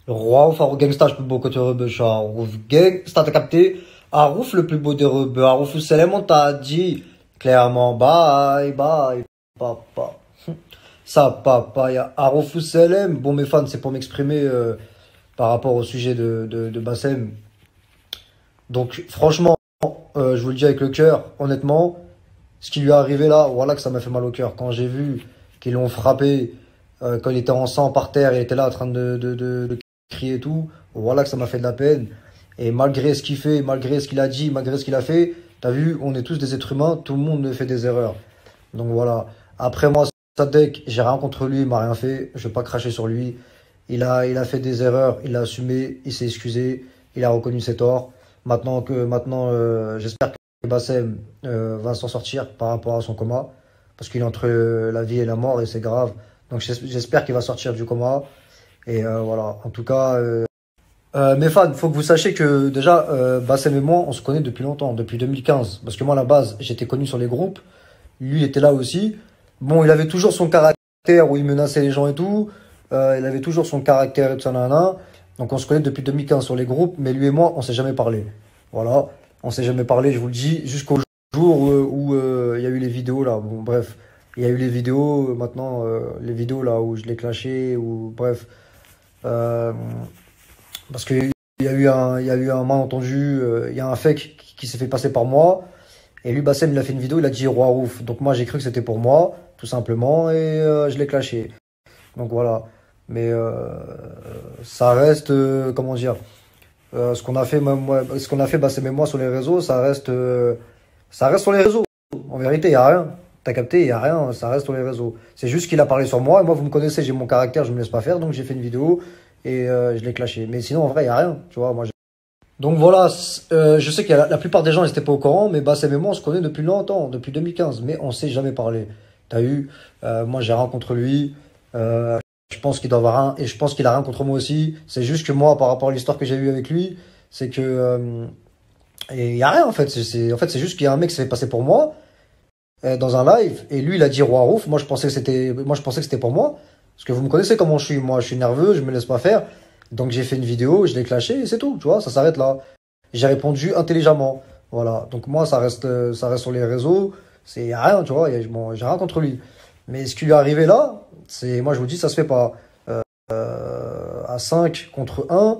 Rouf, Harouf gangsta, je peux beaucoup te rebeu, Harouf gangsta, t'as capté? Harouf le plus beau des rebeux, Harouf Salem, on t'a dit clairement bye, bye, papa. Ça, papa, y'a Harouf Salem. Bon, mes fans, c'est pour m'exprimer par rapport au sujet de Bassem. Donc, franchement, je vous le dis avec le cœur, honnêtement, ce qui lui est arrivé là, voilà que ça m'a fait mal au cœur. Quand j'ai vu qu'ils l'ont frappé, quand il était en sang par terre, il était là en train de crier et tout, voilà que ça m'a fait de la peine. Et malgré ce qu'il fait, malgré ce qu'il a dit, malgré ce qu'il a fait, t'as vu, on est tous des êtres humains, tout le monde fait des erreurs. Donc voilà. Après moi, Sadek, j'ai rien contre lui, il m'a rien fait, je vais pas cracher sur lui. Il a fait des erreurs, il a assumé, il s'est excusé, il a reconnu ses torts. Maintenant, j'espère que Bassem va s'en sortir par rapport à son coma, parce qu'il est entre la vie et la mort et c'est grave. Donc j'espère qu'il va sortir du coma. Et voilà, en tout cas, mes fans, faut que vous sachiez que déjà, Bassem et moi, on se connaît depuis longtemps, depuis 2015. Parce que moi, à la base, j'étais connu sur les groupes. Lui était là aussi. Bon, il avait toujours son caractère où il menaçait les gens et tout. Il avait toujours son caractère et tout ça, nanana. Donc on se connaît depuis 2015 sur les groupes, mais lui et moi, on s'est jamais parlé. Voilà, on s'est jamais parlé, je vous le dis, jusqu'au jour où il y a eu les vidéos là. Bon, bref, il y a eu les vidéos, maintenant, les vidéos là où je l'ai clashé, ou bref. Euh, Parce qu'il il y a eu un malentendu, il y a un fake qui s'est fait passer par moi. Et lui, Bassem, il a fait une vidéo, il a dit Roi Rouf. Donc moi, j'ai cru que c'était pour moi, tout simplement, et je l'ai clashé. Donc voilà. Mais ça reste, comment dire, ce qu'on a fait, ce qu'on a fait, Bassem et moi sur les réseaux, ça reste sur les réseaux. En vérité, il n'y a rien. T'as capté, il n'y a rien, ça reste sur les réseaux. C'est juste qu'il a parlé sur moi, et moi, vous me connaissez, j'ai mon caractère, je me laisse pas faire, donc j'ai fait une vidéo et je l'ai clashé. Mais sinon, en vrai, il n'y a rien, tu vois. Donc voilà, je sais que la plupart des gens n'étaient pas au courant, mais Bassem et moi, on se connaît depuis longtemps, depuis 2015, mais on s'est jamais parlé. T'as eu, moi, j'ai rien contre lui, je pense qu'il doit avoir rien, et je pense qu'il a rien contre moi aussi. C'est juste que moi, par rapport à l'histoire que j'ai eue avec lui, c'est que, et il y a rien en fait. En fait, c'est juste qu'il y a un mec qui s'est fait passer pour moi dans un live, et lui, il a dit Roi Rouf. Moi, je pensais que c'était pour moi, parce que vous me connaissez comment je suis. Moi, je suis nerveux, je me laisse pas faire. Donc, j'ai fait une vidéo, je l'ai clashé, et c'est tout. Tu vois, ça s'arrête là. J'ai répondu intelligemment. Voilà. Donc, moi, ça reste sur les réseaux. Y a rien, tu vois. Bon, j'ai rien contre lui. Mais ce qui lui est arrivé là, moi, je vous dis, ça se fait pas. À 5 contre 1.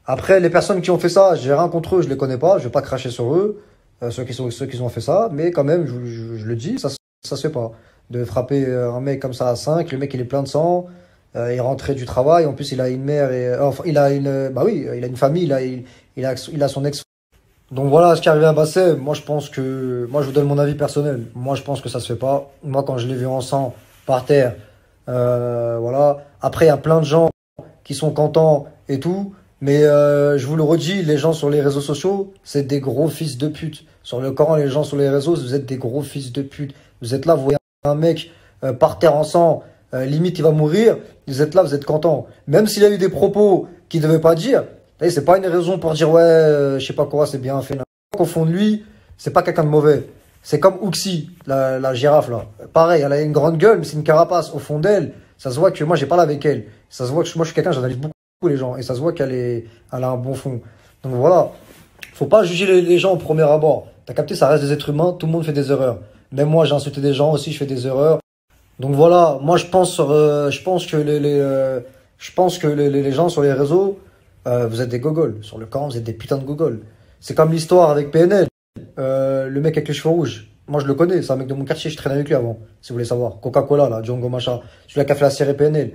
Après, les personnes qui ont fait ça, j'ai rien contre eux, je les connais pas, je vais pas cracher sur eux, ceux qui ont fait ça, mais quand même, je le dis, ça se fait pas. De frapper un mec comme ça à 5, le mec il est plein de sang, il est rentré du travail, en plus il a une mère et, enfin, bah oui, il a une famille, il a son ex. Donc voilà ce qui est arrivé à Bassem. Moi je vous donne mon avis personnel. Moi je pense que ça se fait pas. Moi quand je l'ai vu en sang par terre, voilà. Après il y a plein de gens qui sont contents et tout. Mais je vous le redis, les gens sur les réseaux sociaux, c'est des gros fils de pute. Sur le Coran, les gens sur les réseaux, vous êtes des gros fils de pute. Vous êtes là, vous voyez un mec par terre en sang, limite il va mourir. Vous êtes là, vous êtes content. Même s'il a eu des propos qu'il ne devait pas dire, c'est pas une raison pour dire ouais, je sais pas quoi, c'est bien fait. Au fond de lui, c'est pas quelqu'un de mauvais. C'est comme Uxi, la girafe là. Pareil, elle a une grande gueule, mais c'est une carapace. Au fond d'elle, ça se voit que moi j'ai parlé avec elle. Ça se voit que moi je suis quelqu'un, j'analyse beaucoup les gens et ça se voit elle a un bon fond. Donc voilà, faut pas juger les gens au premier abord. T'as capté, ça reste des êtres humains, tout le monde fait des erreurs. Même moi, j'ai insulté des gens aussi, je fais des erreurs. Donc voilà, moi je pense que les gens sur les réseaux, vous êtes des gogoles. Sur le camp, vous êtes des putains de gogoles. C'est comme l'histoire avec PNL, le mec avec les cheveux rouges. Moi je le connais, c'est un mec de mon quartier, je traînais avec lui avant, si vous voulez savoir. Coca-Cola, là, Django Macha, celui qui a fait la série PNL.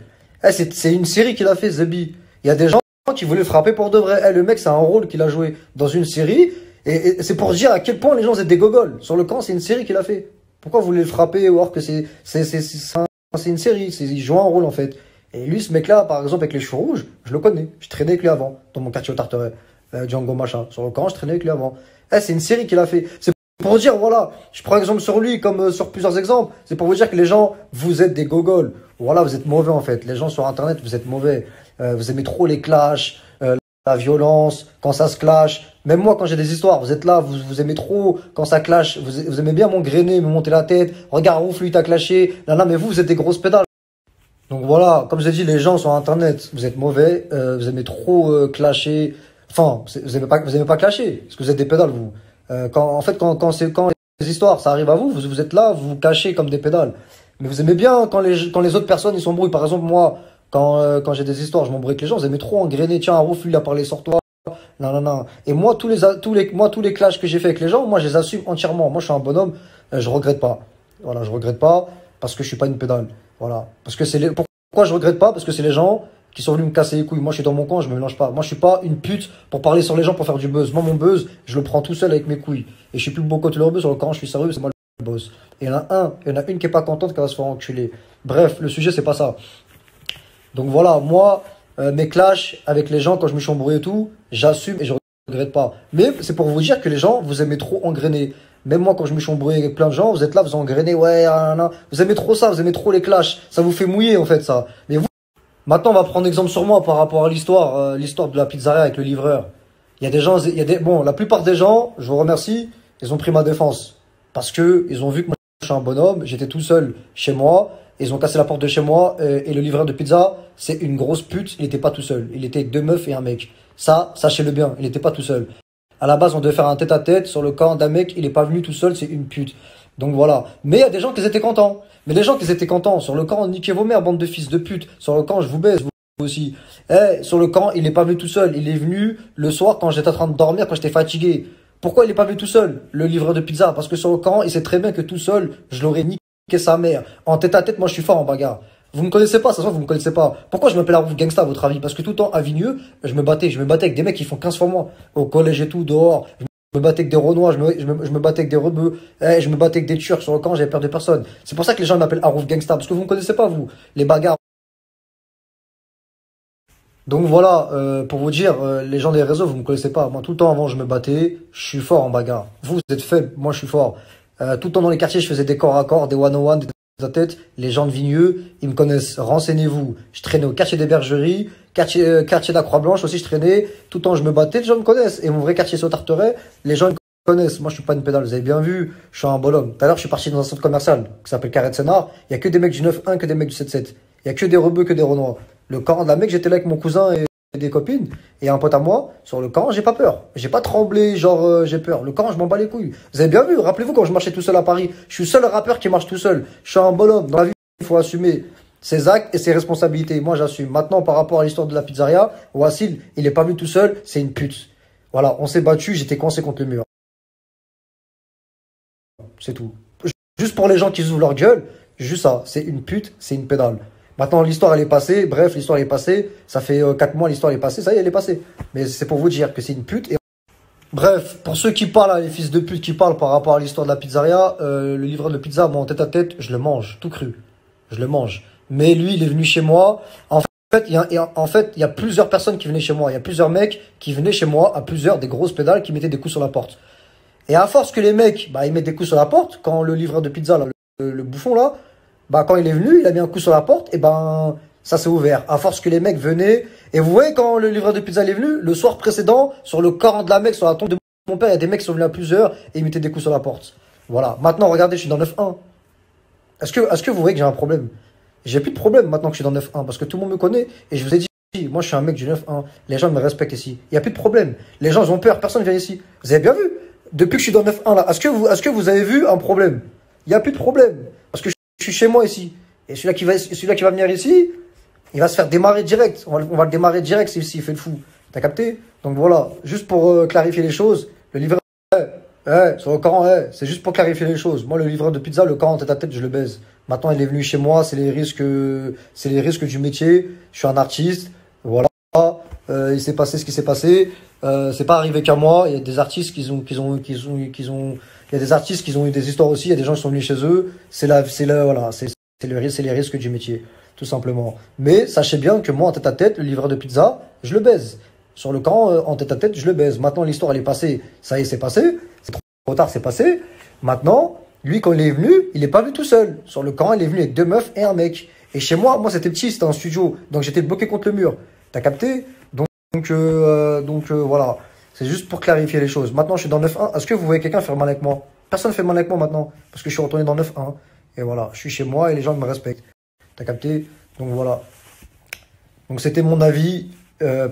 C'est une série qu'il a fait, Zebi. Il y a des gens qui voulaient le frapper pour de vrai. Le mec, c'est un rôle qu'il a joué dans une série. Et c'est pour dire à quel point les gens étaient des gogoles. Sur le camp, c'est une série qu'il a fait. Pourquoi vous voulez le frapper alors que c'est une série. Il joue un rôle, en fait. Et lui, ce mec-là, par exemple, avec les cheveux rouges, je le connais. Je traînais avec lui avant, dans mon quartier au Tarteret. Django Machin. Sur le camp, je traînais avec lui avant. C'est une série qu'il a fait. C'est pour dire, voilà, je prends exemple sur lui comme sur plusieurs exemples. C'est pour vous dire que les gens, vous êtes des gogoles. Voilà, vous êtes mauvais en fait. Les gens sur Internet, vous êtes mauvais. Vous aimez trop les clashs, la violence, quand ça se clash. Même moi, quand j'ai des histoires, vous êtes là, vous aimez trop quand ça clash. Vous aimez bien m'engrainer, me monter la tête. Regarde, ouf, lui, t'as clashé. Là, mais vous êtes des grosses pédales. Donc voilà, comme j'ai dit, les gens sur Internet, vous êtes mauvais, vous aimez trop clasher. Enfin, vous aimez pas clasher, parce que vous êtes des pédales, vous. Quand les histoires, ça arrive à vous, vous êtes là, vous vous cachez comme des pédales. Mais vous aimez bien quand les autres personnes, ils s'embrouillent. Par exemple, moi, quand j'ai des histoires, je m'embrouille avec les gens, vous aimez trop engrainer. Tiens, Arouf, lui, il a parlé sur toi. Non, non, non. Et moi, tous les clashs que j'ai fait avec les gens, moi, je les assume entièrement. Moi, je suis un bonhomme, je regrette pas. Voilà, je regrette pas parce que je suis pas une pédale. Voilà. Parce que pourquoi je regrette pas? Parce que c'est les gens qui sont venus me casser les couilles. Moi, je suis dans mon coin, je me mélange pas. Moi, je suis pas une pute pour parler sur les gens pour faire du buzz. Moi, mon buzz, je le prends tout seul avec mes couilles. Et je suis plus beau côté leur buzz sur le camp, je suis sérieux, c'est moi le boss. Et il y en a une qui est pas contente, qui va se faire enculer. Bref, le sujet, c'est pas ça. Donc voilà, moi, mes clashs avec les gens, quand je me suis embrouillé et tout, j'assume et je regrette pas. Mais c'est pour vous dire que les gens, vous aimez trop engrainer. Même moi, quand je me suis embrouillé avec plein de gens, vous êtes là, vous engrainez, ouais, ah, nan, nan. Vous aimez trop ça, vous aimez trop les clashs. Ça vous fait mouiller, en fait, ça. Mais vous, maintenant, on va prendre exemple sur moi par rapport à l'histoire de la pizzeria avec le livreur. Il y a des gens, bon, la plupart des gens, je vous remercie, ils ont pris ma défense. Parce que ils ont vu que moi, je suis un bonhomme, j'étais tout seul chez moi, ils ont cassé la porte de chez moi, et le livreur de pizza, c'est une grosse pute, il n'était pas tout seul. Il était avec deux meufs et un mec. Ça, sachez-le bien, il n'était pas tout seul. À la base, on devait faire un tête-à-tête sur le camp d'un mec, il est pas venu tout seul, c'est une pute. Donc voilà. Mais il y a des gens qui étaient contents. Mais les gens qui étaient contents, sur le camp, niquez vos mères, bande de fils de pute. Sur le camp, je vous baise, vous aussi. Sur le camp, il est pas venu tout seul. Il est venu le soir quand j'étais en train de dormir, quand j'étais fatigué. Pourquoi il est pas venu tout seul, le livreur de pizza? Parce que sur le camp, il sait très bien que tout seul, je l'aurais niqué sa mère. En tête-à-tête, moi, je suis fort en bagarre. Vous me connaissez pas, ça se voit, vous me connaissez pas. Pourquoi je m'appelle Arouf Gangsta, à votre avis? Parce que tout le temps, à Vigneux, je me battais avec des mecs qui font 15 fois moins. Au collège et tout, dehors. Je me battais avec des Renois, je me battais avec des Rebeux, je me battais avec des Turcs sur le camp, j'avais peur de personne. C'est pour ça que les gens m'appellent Arouf Gangsta, parce que vous ne me connaissez pas, vous, les bagarres. Donc voilà, pour vous dire, les gens des réseaux, vous ne me connaissez pas. Moi, tout le temps avant, je me battais, je suis fort en bagarre. Vous êtes faible, moi, je suis fort. Tout le temps dans les quartiers, je faisais des corps à corps, des one-on-one, des tête. Les gens de Vigneux, ils me connaissent. Renseignez-vous. Je traînais au quartier des Bergeries, quartier de la Croix-Blanche aussi, je traînais. Tout le temps, je me battais, les gens me connaissent. Et mon vrai quartier, c'est au Tarteret. Les gens me connaissent. Moi, je suis pas une pédale, vous avez bien vu. Je suis un bonhomme. Tout à l'heure, je suis parti dans un centre commercial qui s'appelle Carré de Sénart. Il y a que des mecs du 9-1, que des mecs du 7-7. Il y a que des rebeux, que des renois. Le camp de la mec, j'étais là avec mon cousin et des copines et un pote à moi. Sur le camp, j'ai pas peur. J'ai pas tremblé, genre j'ai peur. Le camp, je m'en bats les couilles. Vous avez bien vu, rappelez-vous quand je marchais tout seul à Paris. Je suis le seul rappeur qui marche tout seul. Je suis un bonhomme. Dans la vie, il faut assumer ses actes et ses responsabilités. Moi, j'assume. Maintenant, par rapport à l'histoire de la pizzeria, Wassil, il est pas venu tout seul, c'est une pute. Voilà, on s'est battu, j'étais coincé contre le mur. C'est tout. Juste pour les gens qui ouvrent leur gueule, juste ça. C'est une pute, c'est une pédale. Maintenant, l'histoire, elle est passée. Bref, l'histoire, elle est passée. Ça fait 4 mois, l'histoire, elle est passée. Ça y est, elle est passée. Mais c'est pour vous dire que c'est une pute. Bref, pour ceux qui parlent, là, les fils de pute qui parlent par rapport à l'histoire de la pizzeria, le livreur de pizza, moi, en tête à tête, je le mange, tout cru. Je le mange. Mais lui, il est venu chez moi. En fait, il y a plusieurs personnes qui venaient chez moi. Il y a plusieurs mecs qui venaient chez moi à plusieurs, des grosses pédales, qui mettaient des coups sur la porte. Et à force que les mecs, bah, ils mettent des coups sur la porte, quand le livreur de pizza, là, le bouffon, là, bah, quand il est venu, il a mis un coup sur la porte, et ben, ça s'est ouvert. À force que les mecs venaient, et vous voyez, quand le livreur de pizza est venu, le soir précédent, sur le corps de la mec, sur la tombe de mon père, il y a des mecs qui sont venus à plusieurs, et ils mettaient des coups sur la porte. Voilà. Maintenant, regardez, je suis dans 9-1. Est-ce que vous voyez que j'ai un problème? J'ai plus de problème maintenant que je suis dans 9-1, parce que tout le monde me connaît, et je vous ai dit, moi, je suis un mec du 9-1. Les gens me respectent ici. Il n'y a plus de problème. Les gens, ils ont peur. Personne ne vient ici. Vous avez bien vu? Depuis que je suis dans 9-1 là, est-ce que vous avez vu un problème? Il n'y a plus de problème. Parce que je suis chez moi ici. Et celui-là qui va venir ici, il va se faire démarrer direct. On va le démarrer direct s'il fait le fou. T'as capté? Donc voilà, juste pour clarifier les choses, le livreur, sur le Coran, c'est juste pour clarifier les choses. Moi, le livreur de pizza, le Coran tête à tête, je le baise. Maintenant, il est venu chez moi, c'est les risques du métier. Je suis un artiste, voilà. Il s'est passé ce qui s'est passé. C'est pas arrivé qu'à moi. Il y a des artistes il y a des artistes qui ont eu des histoires aussi. Il y a des gens qui sont venus chez eux. Voilà, c'est les risques du métier, tout simplement. Mais sachez bien que moi, en tête à tête, le livreur de pizza, je le baise. Sur le camp, en tête à tête, je le baise. Maintenant, l'histoire, elle est passée. Ça y est, c'est passé. C'est trop tard, c'est passé. Maintenant, lui, quand il est venu, il est pas venu tout seul. Sur le camp, il est venu avec deux meufs et un mec. Et chez moi, c'était petit, c'était un studio. Donc, j'étais bloqué contre le mur. T'as capté? Donc voilà, c'est juste pour clarifier les choses. Maintenant, je suis dans 9-1. Est-ce que vous voyez quelqu'un faire mal avec moi? Personne ne fait mal avec moi maintenant, parce que je suis retourné dans 9-1. Et voilà, je suis chez moi et les gens me respectent. T'as capté? Donc voilà. Donc c'était mon avis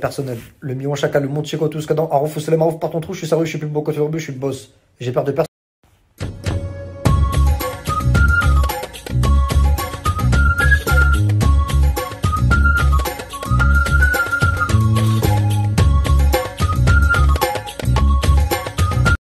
personnel. Le million chacun, le monde chico, tout ce qu'il y a dans Arouf ou Salem, Arouf par ton trou, je suis sérieux, je suis plus beau côté rebeu, je suis le boss. J'ai peur de personne.